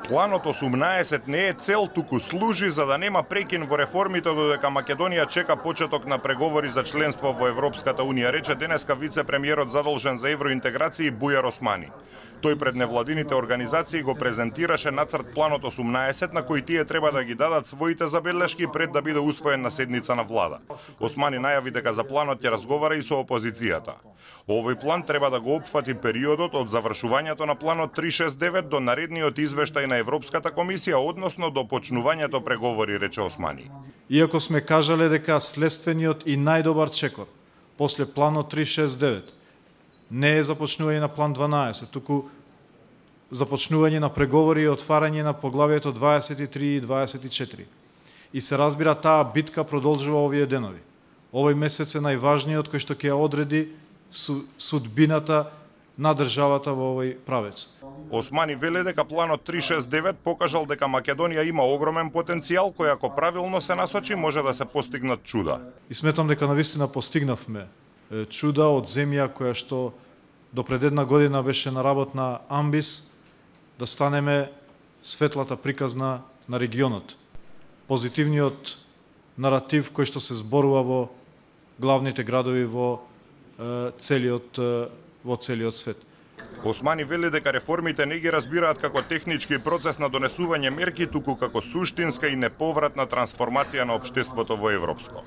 Планот 18 не е цел, туку служи за да нема прекин во реформите додека Македонија чека почеток на преговори за членство во Европската Унија, рече денеска вице-премиерот задолжен за евроинтеграција Бујар Османи. Тој пред невладините организации го презентираше нацрт планот 18 на кој тие треба да ги дадат своите забелешки пред да биде усвоен на седница на влада. Османи најави дека за планот ќе разговара и со опозицијата. Овој план треба да го опфати периодот од завршувањето на планот 369 до наредниот извештај на Европската комисија, односно до почнувањето преговори, рече Османи. Иако сме кажале дека следствениот и најдобар чекор после планот 369 не е започнување на план 12, туку започнување на преговори и отварање на поглавието 23 и 24. И се разбира, таа битка продолжува овие денови. Овој месец е најважниот кој што ќе ја одреди судбината на државата во овој правец. Османи вели дека планот 369 покажал дека Македонија има огромен потенцијал кој ако правилно се насочи може да се постигнат чуда. И сметам дека навистина постигнавме чуда од земја која што до пред една година беше на работна амбис да станеме светлата приказна на регионот. Позитивниот наратив кој што се зборува во главните градови во целиот свет. Османи вели дека реформите не ги разбираат како технички процес на донесување мерки, туку како суштинска и неповратна трансформација на општеството во европско.